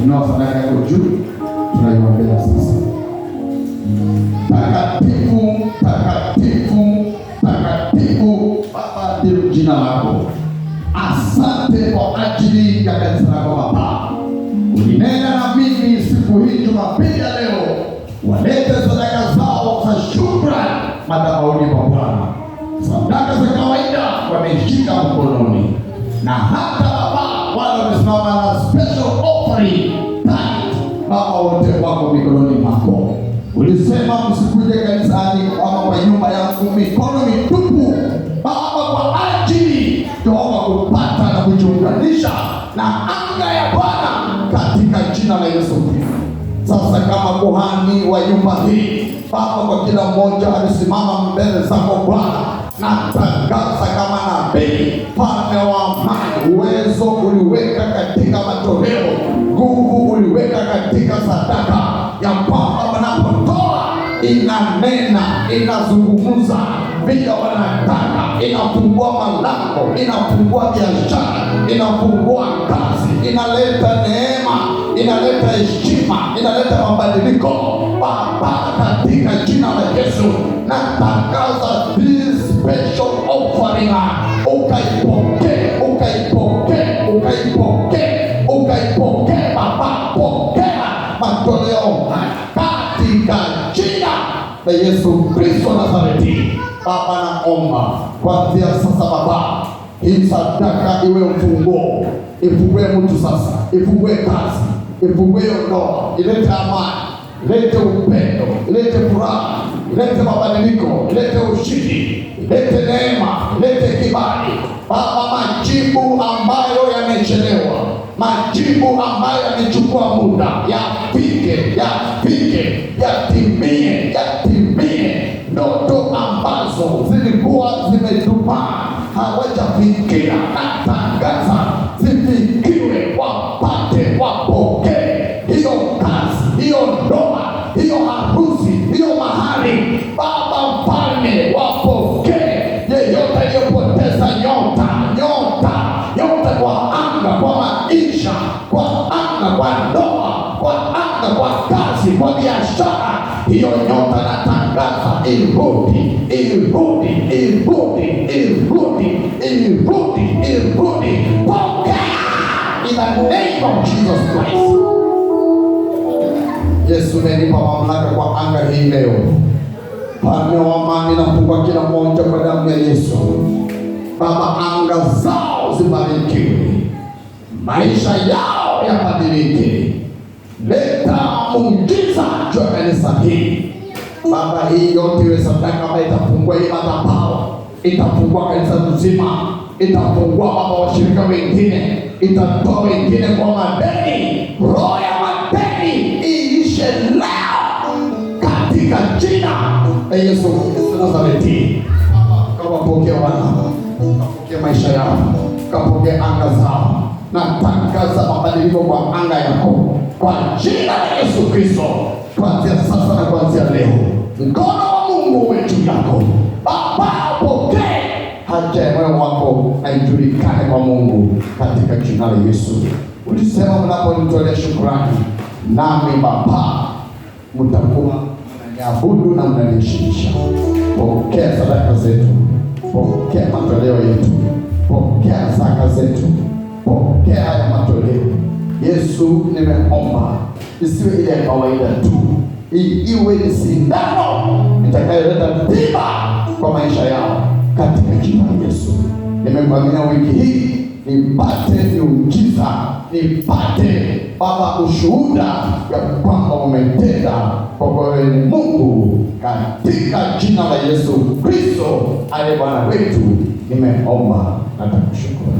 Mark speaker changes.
Speaker 1: Inua sadaka yako juu, tunaiombea sasa. Takatifu, takatifu, takatifu Baba, ndilo jina lako. Asante kwa ajili ya kanisa lako Baba. Ulinena na mimi siku hii Jumapili ya leo, walete sadaka zao za shukrani madhabahuni pa Bwana. Sadaka za kawaida wameshika mkononi, na hata Baba wale wamesimama na special offering Baba, wote wako mikononi mwako. Ulisema msikuje kanisani ama kwa nyumba yangu mikono mitupu Baba, kwa ajili Jehova kupata na kujiunganisha na anga ya Bwana katika jina la Yesu Kristo. Sasa kama kuhani wa nyumba hii Baba, kwa kila mmoja alisimama mbele zako Bwana, natangaza kama nabii, Mfalme wa amani, uwezo uliweka katika matoleo, nguvu uliweka katika sadaka, ya kwamba wanapotoa inanena, inazungumza vile wanataka, inafungua malango, inafungua biashara, inafungua kazi, inaleta neema, inaleta heshima, inaleta mabadiliko Baba, katika jina la Yesu. Natangaza this special offering, ukaipokee, ukaipokee, ukaipokee, ukaipokee Baba, pokea matoleo katika jina la Yesu Kristo Nazareti. Baba, naomba kuanzia sasa Baba, hii sadaka iwe ufunguo, ifungue mtu sasa, ifungue kazi, ifungue ndoa, ilete amani, ilete upendo, ilete furaha, ilete mabadiliko, ilete ushindi, ilete neema, ilete kibali Baba. Majibu ambayo yamechelewa, majibu ambayo yamechukua muda, yapike, yapike, yatimie, yatimie. Ndoto ambazo zilikuwa zimetupaa hawajafikia, natangaza zifikiwe, wapate, wapokee hiyo kazi, hiyo ndoa, hiyo harusi, hiyo mahali Baba Mfalme, wapokee. Yeyote aliyopoteza nyota kwa anga, kwa maisha, kwa anga, kwa ndoa, kwa anga, kwa kazi, kwa biashara, hiyo nyota natangaza irudi, irudi, irudi, irudi, irudi, irudi. Pokea in the name of Jesus Christ. Yesu, umenipa mamlaka kwa anga hii leo. Mfalme wa amani, nafungua kila mmoja kwa damu ya Yesu. Baba, anga zao zibarikiwe, maisha yao yabadilike. Leta muujiza juu ya kanisa hii Baba. Hii yote iwe sadaka ambayo itafungua hii madhabahu, itafungua kanisa nzima, itafungua Baba washirika wengine, itatoa wengine kwa madeni. Roho ya madeni iishe leo katika jina la Yesu Kristo Nazareti. Kapokea wana, kapokea maisha yao, kapokea anga zao. Natangaza mabadiliko kwa anga yako kwa jina la Yesu Kristo, kuanzia sasa na kuanzia leo. Mkono wa Mungu uwe juu yako Baba, pokee haja ya moyo wako na ijulikane kwa Mungu katika jina la Yesu. Ulisema mnaponitolea shukrani, nami Baba mtakuwa mnaniabudu na mnaniheshimisha. Pokea sadaka zetu, pokea matoleo yetu, pokea zaka zetu, pokea haya matoleo. Yesu, nimeomba isiwe ile ya kawaida tu, iwe ni sindano itakayoleta tiba kwa maisha yao katika jina la Yesu. Nimekuamini wiki hii nipate miujiza, nipate Baba ushuhuda ya kwamba umetenda, kwa wewe ni Mungu, katika jina la Yesu Kristo aliye Bwana wetu. Nimeomba na kukushukuru.